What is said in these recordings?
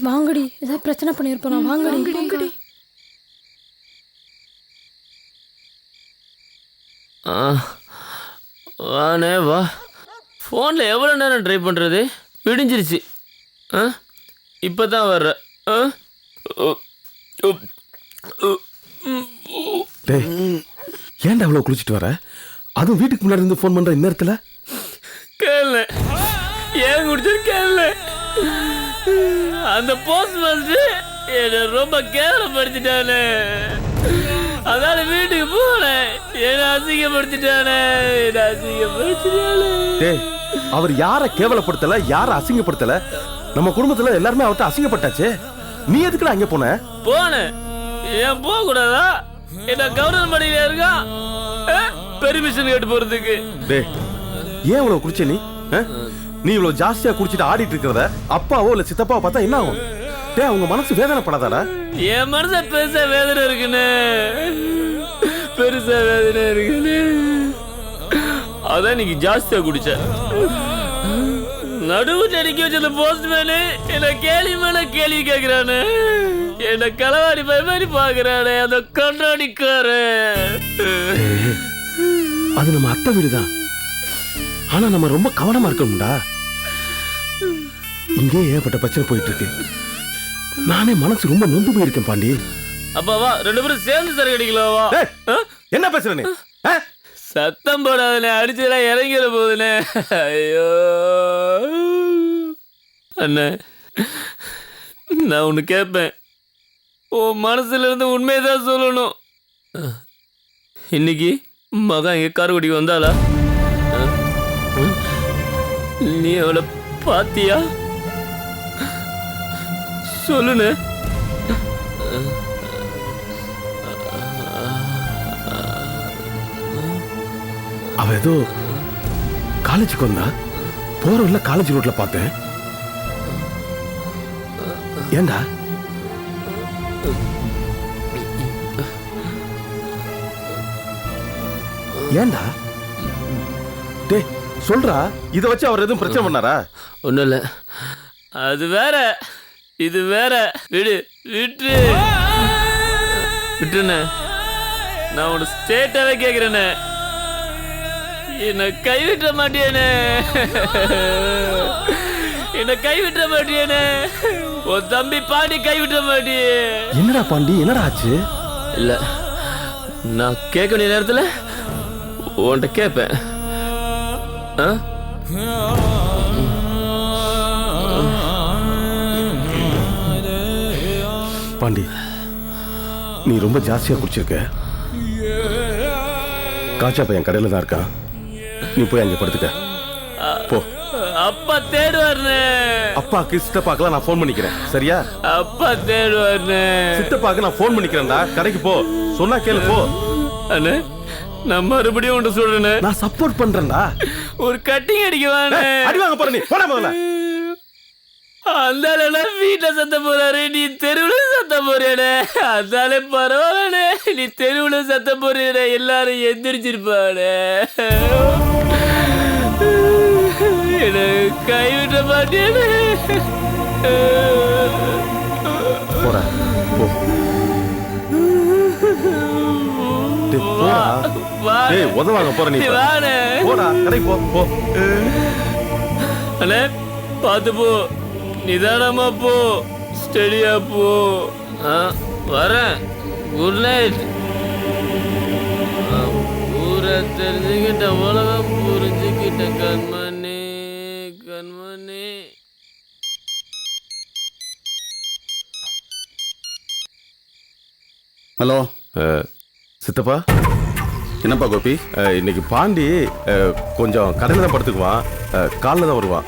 வாங்கடி, ஏதாவது பிரச்சனை பண்ணிருப்போம். வாங்கடி. வானே வா. ஃபோனில் எவ்வளோ நேரம் ட்ரை பண்ணுறது? விடிஞ்சிருச்சு. இப்போ தான் வர்ற. டேய், ஏன்டா அவ்வளோ குளிச்சுட்டு வர? அதுவும் வீட்டுக்கு முன்னாடி இருந்து ஃபோன் பண்ணுற இந்நேரத்தில்? கேள ஏன் குடிச்சு கேள. அந்த போஸ்ட் வந்து என்னை ரொம்ப கேவலப்படுத்திட்டானே. அதனால வீட்டுக்கு போனேன். என்ன அசிங்கப்படுத்திட்டானே. டேய், அவர் யாரை கேவலப்படுத்தல, யாரை அசிங்கப்படுத்தல? நம்ம குடும்பத்துல எல்லாருமே அவர்கிட்ட அசிங்கப்பட்டாச்சு. நீ எதுக்குடா அங்க போனேன்? ஏன் போக கூடாதா? என்ன கவர்னர் மடியில இருக்கான் பெர்மிஷன் கேட்டு போறதுக்கு. டேய், ஏன் இவ்வளவு குடிச்ச நீ? நீ இவ்வளவு ஜாஸ்தியா குடிச்சிட்டு ஆடிட்டு இருக்கிறத அப்பாவோ இல்ல சித்தப்பாவோ பார்த்தா என்ன ஆகும்? டேய், அவங்க மனசு வேதனைப்படாதாடா? என் மனச பெருசா வேதனை இருக்குன்னு. பெருசா வேதனை இருக்குன்னு அதான் நீங்க ஜாஸ்தியா குடிச்ச. நடுவு அடிக்க வச்ச போஸ்ட்மேனு என்ன கேள்வி மேல கேள்வி கேட்கிறானு. என்ன களவாடி மாதிரி பாக்குறானே அந்த கண்ணாடிக்காரு. அது நம்ம அத்தை வீடுதான். ஆனா நம்ம ரொம்ப கவனமா இருக்கணும்டா. இங்கே ஏற்பட்ட பிரச்சனை போயிட்டு இருக்கு. நானே மனசு ரொம்ப நொந்து போயிருக்கேன் பாண்டி. அப்பா வா, ரெண்டு பேரும் சேர்ந்து சரக்கு அடிக்கலாவா? என்ன பேசுற நீ? சத்தம் போடாதுனே, அடிச்சதெல்லாம் இறங்கிட போகுதுனே. ஐயோ அண்ணே, நான் ஒன்று கேட்பேன். உன் மனசுல இருந்து உண்மையதான் சொல்லணும். இன்னைக்கு மகன் எங்க காரக்குடிக்கு வந்தாளா? நீ அவளை பாத்தியா? சொல்லுன்னு. அவ ஏதோ காலேஜுக்கு வந்தா. போற வழியில காலேஜ் ரோட்ல பார்த்தேன். ஏண்டா? ஏண்டா? டேய், சொல்றா. இத வச்சு அவர் எதுவும் பிரச்சனை பண்ணாரா? ஒன்றும் இல்லை. அது வேற, இது வேற. விடு, விட்டுண்ணே. நான் உன ஸ்டேட்டாவே கேட்குறேண்ணே. என்னை கைவிட்ட மாட்டியேனே. என்னை கைவிட்ட மாட்டியேனே. உன் தம்பி பாண்டி கைவிட்ட மாட்டியே. என்னடா பாண்டி, என்னடா ஆச்சு? இல்லை, நான் கேட்க வேண்டிய நேரத்தில் உன்கிட்ட கேட்பேன். பாண்டி, நீ ரொம்ப ஜாஸ்தியா குடிச்சிருக்க. காச்சா பையன் கடையில தான் இருக்கான். நீ போய் அங்க படுத்துக்க போ. அப்பா தேடுவாருன்னு. அப்பாக்கு சித்தப்பாக்கெல்லாம் நான் ஃபோன் பண்ணிக்கிறேன். சரியா? அப்பா தேடுவாருன்னு. சித்தப்பாக்கு நான் ஃபோன் பண்ணிக்கிறேன்டா. கடைக்கு போ, சொன்னா கேளு போ. அண்ணே, நான் மறுபடியும் ஒன்று சொல்றேன்னு. நான் சப்போர்ட் பண்றேன்டா. ஒரு கட்டிங் அடிக்கவானே. அடி வாங்க போற நீ. போடா முதல்ல. அந்தால வீட்டுல சத்த போறாரு, நீ தெருவுல சத்த போறியானே. அந்தாலே பரவாயில்லனே, நீ தெருவுல சத்த போறியானே. எல்லாரும் எந்திரிச்சிருப்பானே. கைவிட்ட மாட்டேனே. போடா போ. உதவாங்க போற நீ. போடா கடைக்கு போ போ. அண்ணே, பார்த்து போ, நிதானமா போ, ஸ்டெடியா போ. வரேன். Good night. ஊரை தெரிஞ்சுக்கிட்ட உலகம் புரிஞ்சுக்கிட்ட கண்மணி, கண்மணி. ஹலோ சித்தப்பா. என்னப்பா கோபி? இன்னைக்கு பாண்டி கொஞ்சம் கடையில் தான் படுத்துக்குவான். காலைல தான் வருவான்.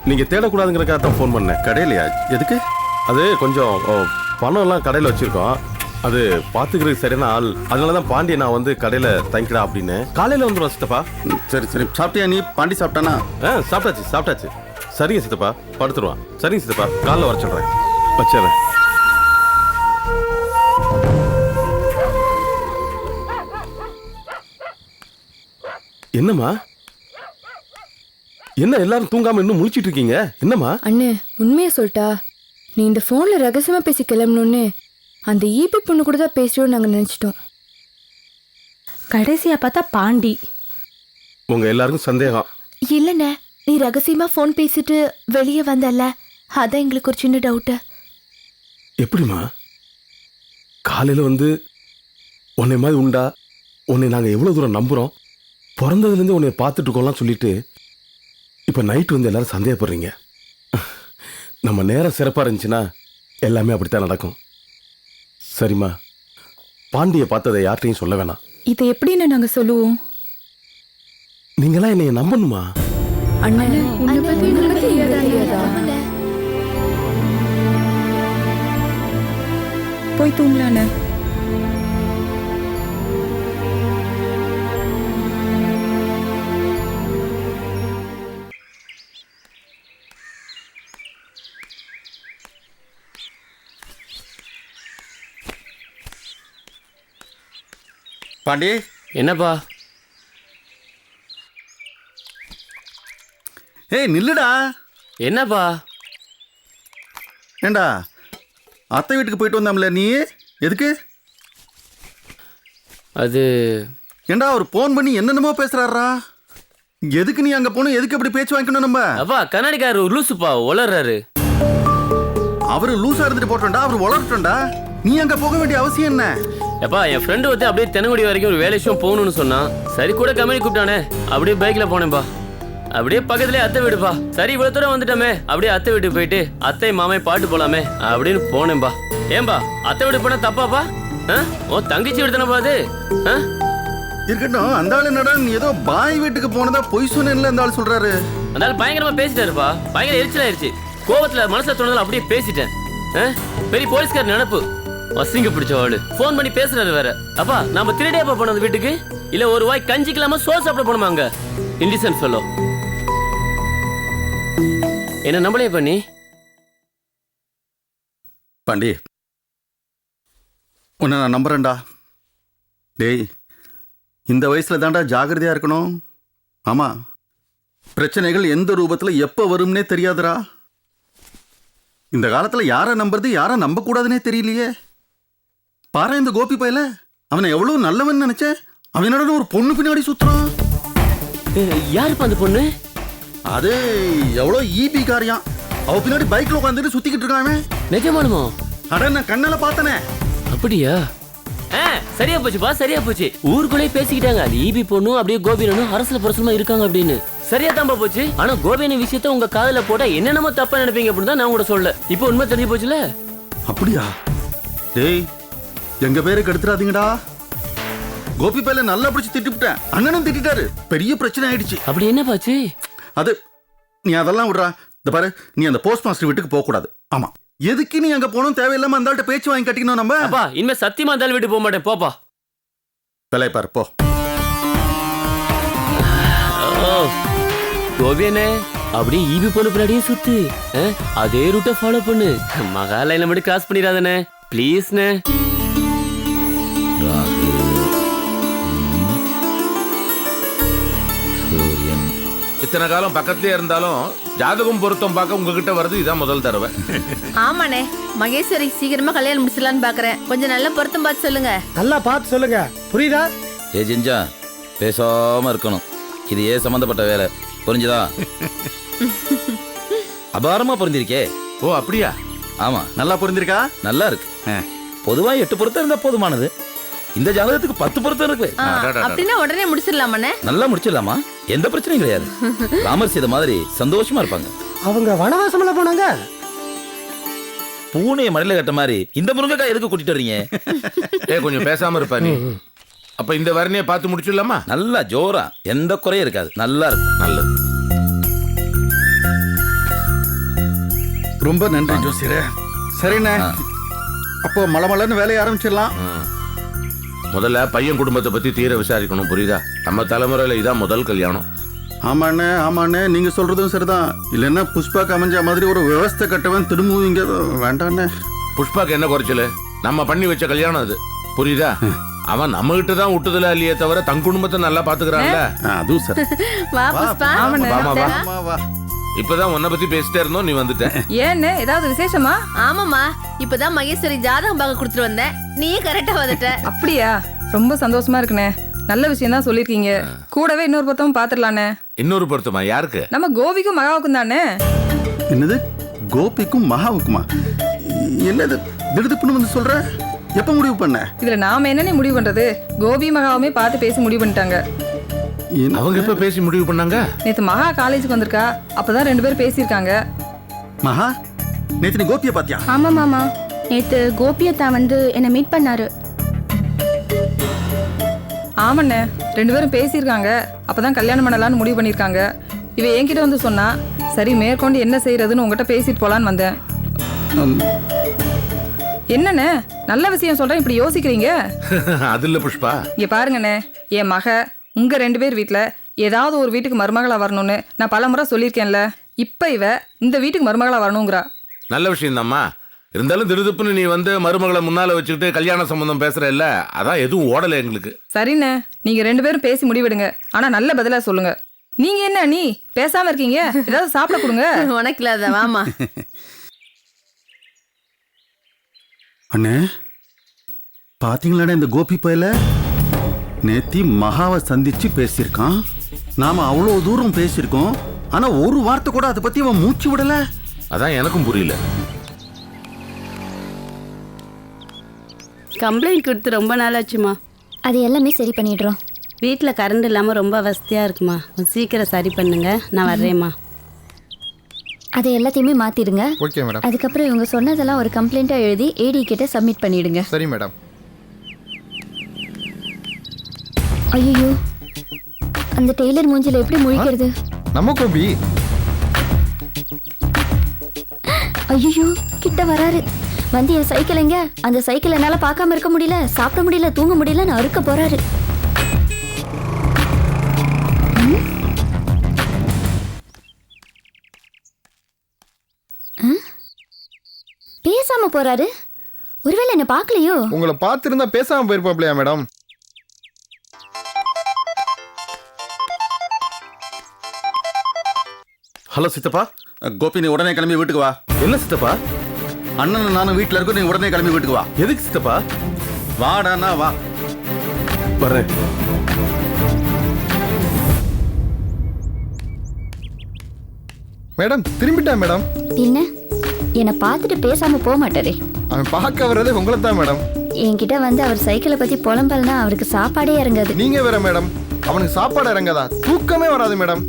நீங்கள் தேடக்கூடாதுங்கிறக்காக தான் ஃபோன் பண்ணேன். கடையிலையா? எதுக்கு? அது கொஞ்சம் பணம்லாம் கடையில் வச்சுருக்கோம். அது பார்த்துக்கிறதுக்கு சரியான ஆள். அதனால தான் பாண்டியை நான் வந்து கடையில் தங்கிடா அப்படின்னு. காலையில் வந்துடுவோம் சித்தப்பா. சரி சரி. சாப்பிட்டியா நீ? பாண்டி சாப்பிட்டானா? சாப்பிட்டாச்சு. சரிங்க சித்தப்பா, படுத்துருவான். சரிங்க சித்தப்பா, காலைல வர சொல்கிறேன். வச்சிடுறேன். என்னம்மா? என்ன எல்லாரும் தூங்காம இன்னும் முழிச்சிட்டு இருக்கீங்க? என்னம்மா? அண்ணே, உண்மையை சொல்லிட்டா நீ இந்த ஃபோனில் ரகசியமாக பேசி கிளம்பணுன்னு அந்த ஈபி பொண்ணு கூட தான் பேசுகிறோன்னு நாங்கள் நினச்சிட்டோம். கடைசியா பார்த்தா பாண்டி. உங்க எல்லாருக்கும் சந்தேகம். இல்லைண்ணே, நீ ரகசியமா ஃபோன் பேசிட்டு வெளியே வந்தல்ல, அதான் எங்களுக்கு ஒரு சின்ன டவுட்டு. எப்படிம்மா காலையில வந்து உன்னை மாதிரி உண்டா, உன்னை நாங்கள் எவ்வளோ தூரம் நம்புகிறோம், பிறந்ததுலேருந்து உன்னை பார்த்துட்டு இருக்கோம்லாம் சொல்லிட்டு இப்போ நைட் வந்து எல்லாரும் சந்தேகப்படுறீங்க. நம்ம நேரம் சிறப்பாக இருந்துச்சுன்னா எல்லாமே அப்படித்தான் நடக்கும். சரிம்மா, பாண்டியை பார்த்ததை யார்கிட்டையும் சொல்ல வேணாம். இதை எப்படின்னு நாங்கள் சொல்லுவோம்? நீங்களாம் என்னைய நம்பணுமா? அண்ணன் உன்னை பத்தி எங்களுக்கு தெரியாதா? போய் தூங்கலாண்ணே. பாண்டி, என்னப்பா? ஏய் நில்லுடா. என்னப்பா? ஏண்டா அத்தை வீட்டுக்கு போயிட்டு வந்தாம்ல, நீ எதுக்கு? அது ஏண்டா அவர் ஃபோன் பண்ணி என்னென்னமோ பேசுறாரா? எதுக்கு நீ அங்க போகணும்? எதுக்கு அப்படி பேச்சு வாங்கிக்கணும்? நம்ம அப்பா கண்ணாடிக்காரர் ஒரு லூசுப்பா, உளறாரு. அவரு லூசா இருந்துட்டு போட்டோம்டா, அவர் வளரட்டோம்டா. நீ அங்க போக வேண்டிய அவசியம் என்ன? எப்பா என் ஃப்ரெண்டு வந்து அப்படியே தென்னங்குடி வரைக்கும் ஒரு வேலை விஷயம் போகணும்னு சொன்னான். சரி கூட கம்பெனி கூப்பிட்டானே, அப்படியே பைக்ல போனேன்பா. அப்படியே பக்கத்துலேயே அத்தை வீடுப்பா. சரி இவ்வளோ தூரம் வந்துட்டோமே, அப்படியே அத்தை வீட்டுக்கு போயிட்டு அத்தை மாமே பாட்டு போலாமே அப்படின்னு போனேன்பா. ஏன்பா அத்தை வீடு போனா தப்பாப்பா? ஓ தங்கச்சி வீடு தானேப்பா அது? இருக்கட்டும், அந்த ஆள் என்னடா நீ ஏதோ பாய் வீட்டுக்கு போனதா பொய் சொன்னேன்ல அந்த ஆள் சொல்றாரு. அந்த ஆள் பயங்கரமா பேசிட்டாருப்பா, பயங்கர எரிச்சலாயிருச்சு. கோவத்துல மனசுல தோணுதல் அப்படியே பேசிட்டேன். பெரிய போலீஸ்கார் நினைப்பு, வசிங்க பிடிச்ச வாடு. போன் பண்ணி பேசுறாரு வேற. அப்பா நாம திருடியாப்பா போனோம் வீட்டுக்கு, இல்ல ஒரு வாய் கஞ்சிக்கலாம சோறு சாப்பிட போனோமா? அங்க இண்டிசன் ஃபெல்லோ. என்ன நம்பளே பண்ணி பாண்டி, உன்னை நான் நம்புறேன்டா. டேய், இந்த வயசுல தான்டா ஜாகிரதையா இருக்கணும். ஆமா, பிரச்சனைகள் எந்த ரூபத்துல எப்ப வரும்னே தெரியாதுடா. இந்த காலத்துல யாரை நம்புறது யாரை நம்ப கூடாதுன்னே தெரியலையே. பாரு இந்த கோபி பையல, அவனை எவ்வளவு நல்லவன் நினைச்சேன். அவனோட ஒரு பொண்ணு பின்னாடி சுத்துறான். யாருப்பா அந்த பொண்ணு? அது எவ்வளோ ஈபி காரியம். அவ பின்னாடி பைக்ல உட்காந்துட்டு சுத்திக்கிட்டு இருக்கான். நிஜமானுமோ? அட நான் கண்ணால பார்த்தனே. அப்படியா? சரியா போச்சுப்பா, சரியா போச்சு. ஊருக்குள்ளே பேசிக்கிட்டாங்க அது ஈபி பொண்ணும் அப்படியே கோபினனும் அரசுல பிரசனமா இருக்காங்க அப்படின்னு. சரியா தான்ப்பா போச்சு. ஆனா கோபின விஷயத்த உங்க காதுல போட்டா என்னென்னமோ தப்பா நினைப்பீங்க அப்படின்னு தான் நான் கூட சொல்ல. இப்போ உண்மை தெரிஞ்சு போச்சுல. அப்படியா? டேய், எங்க பேரை கெடுத்துறாதீங்கடா. கோபி பையல நல்லா பிடிச்சி திட்டிவிட்டேன். அண்ணனும் திட்டாரு, பெரிய பிரச்சனை ஆயிடுச்சு. அப்படி என்ன பாச்சு? அது நீ அதெல்லாம் விடுறா. இந்த பாரு, நீ அந்த போஸ்ட் மாஸ்டர் வீட்டுக்கு போக கூடாது. ஆமா, எதுக்கு நீ அங்க போகணும்? தேவையில்லாம அந்த ஆள்கிட்ட பேச்சு வாங்கி கட்டிக்கணும் நம்ம. அப்பா இனிமே சத்தியமா அந்த வீட்டுக்கு போக மாட்டேன். போப்பா. வேலையை பாரு போ. கோபியனே அப்படியே ஈபி பொண்ணு பின்னாடியே சுத்து. அதே ரூட்டை ஃபாலோ பண்ணு. மகாலையில மட்டும் கிராஸ் பண்ணிடாதனே ப்ளீஸ்ண்ணே. இத்தனை காலம் பக்கத்திலே இருந்தாலும் ஜாதகம் பொருத்தம் பார்க்க உங்ககிட்ட வருது இதான் முதல் தடவை. ஆமாண்ணே, மகேஸ்வரி சீக்கிரமா கல்யாணம் முடிச்சிடலான்னு பாக்குறேன். கொஞ்சம் நல்ல பொருத்தம் பார்த்து சொல்லுங்க. நல்லா பார்த்து சொல்லுங்க, புரியுதா? ஏ ஜிஞ்சா, பேசாம இருக்கணும். இது ஏன் சம்பந்தப்பட்ட வேலை, புரிஞ்சுதா? அபாரமா புரிஞ்சிருக்கே. ஓ அப்படியா? ஆமா, நல்லா புரிஞ்சிருக்கா? நல்லா இருக்கு. பொதுவா 8 பொருத்தம் இருந்தா போதுமானது. இந்த ஜாதகத்துக்கு 10 பொருத்தம் இருக்கு. அப்படின்னா உடனே முடிச்சிடலாமாண்ணே? நல்லா முடிச்சிடலாமா, எந்த பிரச்சனையும் கிடையாது. ராமர் செய்த மாதிரி சந்தோஷமா இருப்பாங்க. அவங்க வனவாசம் எல்லாம் போனாங்க. பூனைய மடியில கட்ட மாதிரி இந்த முருங்கைக்காய் எதுக்கு கூட்டிட்டு வர்றீங்க? கொஞ்சம் பேசாம இருப்பா நீ. அப்ப இந்த வர்ணியை பார்த்து முடிச்சிடலாமா? நல்லா ஜோரா, எந்த குறையும் இருக்காது. நல்லா இருக்கும். நல்லது. ரொம்ப நன்றி ஜோசியரே. சரிண்ணே, அப்போ மலமலன்னு வேலையை ஆரம்பிச்சிடலாம். முதல்ல பையன் குடும்பத்தை பத்தி தீர விசாரிக்கணும், புரியுதா? நம்ம தலைமுறையில இதான் முதல் கல்யாணம். ஆமாண்ணே ஆமாண்ணே, நீங்க சொல்றதும் சரிதான். இல்லைன்னா புஷ்பாக்கு அமைஞ்ச மாதிரி ஒரு விவஸ்தை கட்டவன் திரும்பவும் இங்க வேண்டாண்ணே. புஷ்பாக்கு என்ன குறைச்சல? நம்ம பண்ணி வச்ச கல்யாணம் அது, புரியுதா? அவன் நம்ம கிட்ட தான் விட்டுதல இல்லையே தவிர தன் குடும்பத்தை நல்லா பாத்துக்கிறான்ல. அதுவும் சரி. வா புஷ்பா. வா. வா. இப்பதான் உன்னை பத்தி பேசிட்டே இருந்தோம், நீ வந்துட்ட. ஏன்னு ஏதாவது விசேஷமா? ஆமாம்மா, இப்பதான் மகேஸ்வரி ஜாதகம் பார்க்க கொடுத்துட்டு வந்தேன். நீயும் கரெக்டா வந்துட்ட. அப்படியா? ரொம்ப சந்தோஷமா இருக்குண்ணே. நல்ல விஷயம் தான் சொல்லிருக்கீங்க. கூடவே இன்னொரு பொருத்தமும் பாத்துடலானே. இன்னொரு பொருத்தமா? யாருக்கு? நம்ம கோபிக்கும் மகாவுக்கும் தானே. என்னது, கோபிக்கும் மகாவுக்குமா? என்னது திடுதுப்புன்னு வந்து சொல்ற? எப்ப முடிவு பண்ண? இதுல நாம என்னன்னு முடிவு பண்றது? கோபி மகாவுமே பார்த்து பேசி முடிவு பண்ணிட்டாங்க. அவங்க எப்ப பேசி முடிவு பண்ணாங்க? நேத்து மகா காலேஜுக்கு வந்திருக்கா, அப்பதான் 2 பேரும் பேசியிருக்காங்க. மகா, நேத்து நீ கோபியை பாத்தியா? ஆமா மாமா, நேத்து கோபியத்தா வந்து என்னை மீட் பண்ணாரு. ஆமாண்ணே, 2 பேரும் பேசியிருக்காங்க. அப்பதான் கல்யாணம் பண்ணலான்னு முடிவு பண்ணியிருக்காங்க. இவ என்கிட்ட வந்து சொன்னா, சரி மேற்கொண்டு என்ன செய்யறதுன்னு உங்ககிட்ட பேசிட்டு போலான்னு வந்தேன். என்னண்ணே, நல்ல விஷயம் சொல்றேன், இப்படி யோசிக்கிறீங்க? அது இல்ல புஷ்பா. இங்க பாருங்கண்ணே, என் மக உங்க 2 பேர் வீட்டுல ஏதாவது ஒரு வீட்டுக்கு மருமகளா வரணும்னு நான் பல முறை சொல்லியிருக்கேன்ல. இப்ப இவ இந்த வீட்டுக்கு மருமகளா வரணுங்கிறா. நல்ல விஷயம் தான்மா. இருந்தாலும் திடுதுப்புன்னு நீ வந்து மருமகளை முன்னால வச்சுக்கிட்டு கல்யாண சம்பந்தம் பேசுற இல்ல, அதான் எதுவும் ஓடல எங்களுக்கு. சரிண்ணே, நீங்க 2 பேரும் பேசி முடிவெடுங்க. ஆனா நல்ல பதிலா சொல்லுங்க. நீங்க என்ன நீ பேசாம இருக்கீங்க? ஏதாவது சாப்பிட கொடுங்க. உனக்கு இல்லாத வாமா. அண்ணே, பாத்தீங்களாடா இந்த கோபி பயல நேத்தி மகாவை சந்திச்சு பேசியிருக்கான். நாம அவ்வளவு தூரம் பேசியிருக்கோம், ஆனா ஒரு வார்த்தை கூட அதை பத்தி அவன் மூச்சு விடல. அதான் எனக்கும் புரியல. கம்ப்ளைண்ட் கொடுத்து ரொம்ப நாள் ஆச்சுமா. அது எல்லாமே சரி பண்ணிடுறோம். வீட்டில் கரண்ட் இல்லாமல் ரொம்ப அவஸ்தையாக இருக்குமா. சீக்கிரம் சரி பண்ணுங்க, நான் வர்றேம்மா. அதை எல்லாத்தையுமே மாத்திடுங்க. Okay madam. அதுக்கப்புறம் இவங்க சொன்னதெல்லாம் ஒரு கம்ப்ளைண்ட்டா எழுதி ஏடி கிட்ட சப்மிட் பண்ணிடுங்க. சரி மேடம். ஐயோ, அந்த டெய்லர் மூஞ்சில எப்படி முழிக்கிறது? நம்ம கோபி. ஐயோ, கிட்ட வராரு. வந்து என் சைக்கிள் எங்க? அந்த சைக்கிள் என்னால பார்க்காம இருக்க முடியல, சாப்பிட முடியல, தூங்க முடியல, நான் அறுக்க போறாரு. பேசாம போறாரு. ஒருவேளை என்ன பார்க்கலையோ? உங்களை பார்த்திருந்தா பேசாம போயிருப்பாப்லையா மேடம்? ஹலோ சித்தப்பா. கோபி, நீ உடனே கிளம்பி வீட்டுக்கு வா. என்ன சித்தப்பா? அண்ணன் நானும் வீட்டுல இருக்கோம், நீ உடனே கிளம்பி வீட்டுக்கு வா. எதுக்கு சித்தப்பா? வாடானா வா. வர்றேன். மேடம் திரும்பிட்டா மேடம். பின்ன என்னை பார்த்துட்டு பேசாம போக மாட்டாரே. அவன் பார்க்க வர்றதே உங்களை தான் மேடம். என்கிட்ட வந்து அவர் சைக்கிளை பத்தி புலம்பல்னா அவருக்கு சாப்பாடே இறங்காது. நீங்க வேற மேடம், அவனுக்கு சாப்பாடு இறங்காதா? தூக்கமே வராது மேடம்.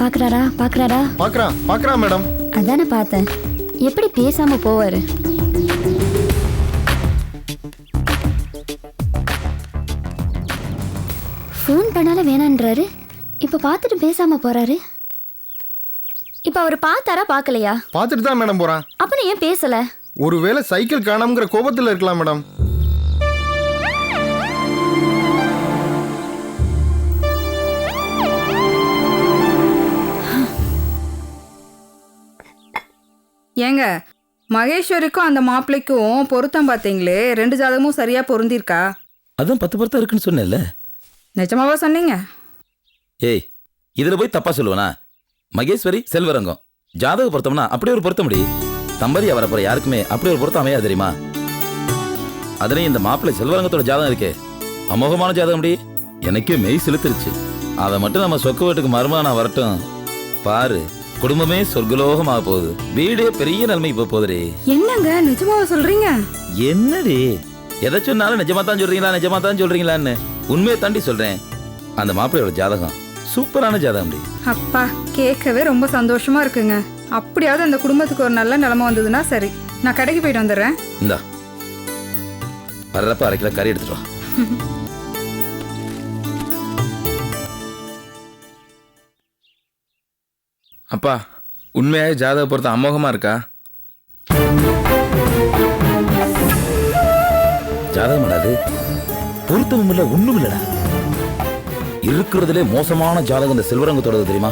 பாக்குறாரா பாக்குறாரா? பாக்குறான் மேடம். அதானே பார்த்தேன். எப்படி பேசாம போவாரு? ஃபோன் பண்ணால வேணான்றாரு, இப்ப பார்த்துட்டு பேசாம போறாரு. இப்ப அவர் பார்த்தாரா பார்க்கலையா? பார்த்துட்டு தான் மேடம் போறான். அப்ப ஏன் பேசல? ஒருவேளை சைக்கிள் காணாமங்கிற கோபத்தில் இருக்கலாம் மேடம். ஏங்க, மகேஸ்வரிக்கும் அந்த மாப்பிள்ளைக்கும் பொருத்தம் பார்த்தீங்களே, 2 ஜாதகமும் சரியா பொருந்திருக்கா? அதான் 10 பொருத்தம் இருக்குன்னு சொன்னேன்ல. நிஜமாவா சொன்னீங்க? ஏய், இதுல போய் தப்பா சொல்லுவனா? மகேஸ்வரி செல்வரங்கம் ஜாதக பொருத்தம்னா அப்படி ஒரு பொருத்த முடியும். தம்பதியா வரப்போற யாருக்குமே அப்படி ஒரு பொருத்தம் அமையாது தெரியுமா? அதுலயும் இந்த மாப்பிள்ளை செல்வரங்கத்தோட ஜாதகம் இருக்கே, அமோகமான ஜாதகம். முடி எனக்கே மெய் செலுத்திருச்சு. அதை மட்டும் நம்ம சொக்க வீட்டுக்கு மருமகனா வரட்டும் பாரு, குடும்பமே சொர்க்கலோகமாக போகுது. வீடே பெரிய நன்மைக்கு போகுதுரே. என்னங்க, நிஜமாவா சொல்றீங்க? என்னடி எதை சொன்னாலும் நிஜமா தான் சொல்றீங்களா, நிஜமா தான் சொல்றீங்களான்னு உண்மையை தாண்டி சொல்றேன். அந்த மாப்பிள்ளையோட ஜாதகம் சூப்பரான ஜாதகம். அப்பா, கேட்கவே ரொம்ப சந்தோஷமா இருக்குங்க. அப்படியாவது அந்த குடும்பத்துக்கு ஒரு நல்ல நிலைமை வந்ததுன்னா சரி. நான் கடைக்கு போயிட்டு வந்துடுறேன். இந்தா வர்றப்ப 1/2 கிலோ கறி எடுத்துட்டு வா. அப்பா, உண்மையாக ஜாதக பொருத்தம் அமோகமா இருக்கா? ஜாதகம் இல்லாது பொருத்தமும் இல்லை, ஒண்ணும் இல்லடா. இருக்கிறதுலே மோசமான ஜாதகம் இந்த செல்வரங்கத்தோட தெரியுமா?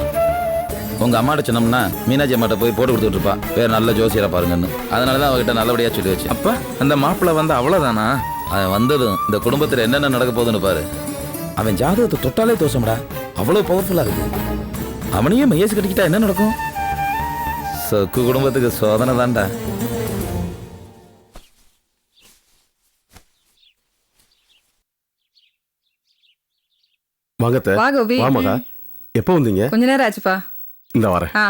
உங்க அம்மாட்ட சொன்னோம்னா மீனாட்சி அம்மாட்ட போய் போட்டு கொடுத்துட்டு இருப்பா, வேற நல்ல ஜோசியரா பாருங்கன்னு. அதனாலதான் அவகிட்ட நல்லபடியா சொல்லி வச்சு. அப்பா, அந்த மாப்பிள்ளை வந்து அவ்வளவுதானா? அவன் வந்ததும் இந்த குடும்பத்துல என்னென்ன நடக்க போகுதுன்னு பாரு. அவன் ஜாதகத்தை தொட்டாலே தோஷம்டா, அவ்வளவு பவர்ஃபுல்லா இருக்கு. அவனையே மையஸ் கட்டிக்கிட்டா என்ன நடக்கும்? சொக்கு குடும்பத்துக்கு சோதனை தான்டா. வாங்கத்த வா கோபி. வாமகா எப்போ வந்தீங்க? கொஞ்ச நேரம் ஆச்சுப்பா. இந்த வரேன். ஆ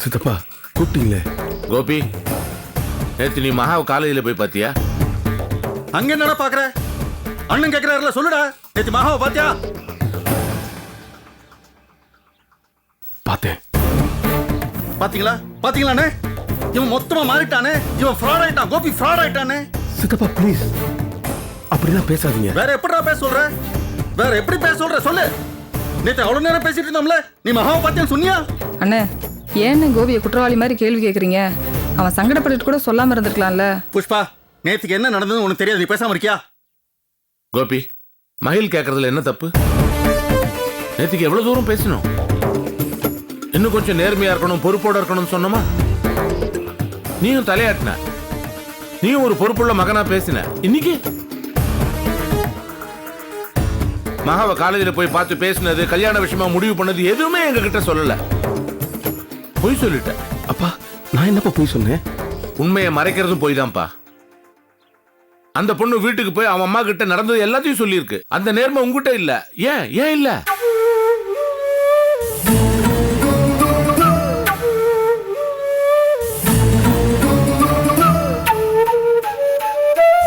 சித்தப்பா கூப்பிட்டீங்களே? கோபி, நேத்து நீ மகாவை காலேஜில் போய் பார்த்தியா? அங்க என்னடா பாக்குற? அண்ணன் கேக்குறாருல, சொல்லுடா. நேத்து மகாவை பாத்தியா? பார்த்தேன். பாத்தீங்களா பாத்தீங்களாண்ணே? இவன் மொத்தமா மாறிட்டானே. இவன் ஃப்ராட் ஆயிட்டான். கோபி ஃப்ராட் ஆயிட்டானே. சித்தப்பா ப்ளீஸ் அப்படிலாம் பேசாதீங்க. வேற எப்படிடா பேச சொல்ற? வேற எப்படி பேச சொல்ற சொல்லு. நேத்து அவ்வளவு நேரம் பேசிட்டு இருந்தோம்ல, நீ மகாவை பாத்தியான்னு சொன்னியா? அண்ணே, ஏன்னு கோபியை குற்றவாளி மாதிரி கேள்வி கேட்குறீங்க? அவன் சங்கடப்பட்டுட்டு கூட சொல்லாமல் இருந்திருக்கலாம்ல. புஷ்பா, நேத்துக்கு என்ன நடந்ததுன்னு உனக்கு தெரியாது. நீ பேசாம இருக்கியா? கோபி, மகிழ் கேட்கறதுல என்ன தப்பு? நேத்துக்கு எவ்வளவு தூரம் பேசணும்? இன்னும் கொஞ்சம் நேர்மையா இருக்கணும், பொறுப்போட இருக்கணும்னு சொன்னோமா? நீயும் தலையாட்டின. நீயும் ஒரு பொறுப்புள்ள மகனா பேசின. இன்னைக்கு மகாவை காலேஜில் போய் பார்த்து பேசினது, கல்யாண விஷயமா முடிவு பண்ணது எதுவுமே எங்க கிட்ட சொல்லல. பொய் சொல்லிட்ட. அப்பா நான் என்னப்பா போய் சொன்னேன்? உண்மையை மறைக்கிறதும் போய் தான்ப்பா. அந்த பொண்ணு வீட்டுக்கு போய் அவன் அம்மா கிட்ட நடந்தது எல்லாத்தையும் சொல்லியிருக்கு. அந்த நேர்மை உங்ககிட்ட இல்ல. ஏன் இல்ல?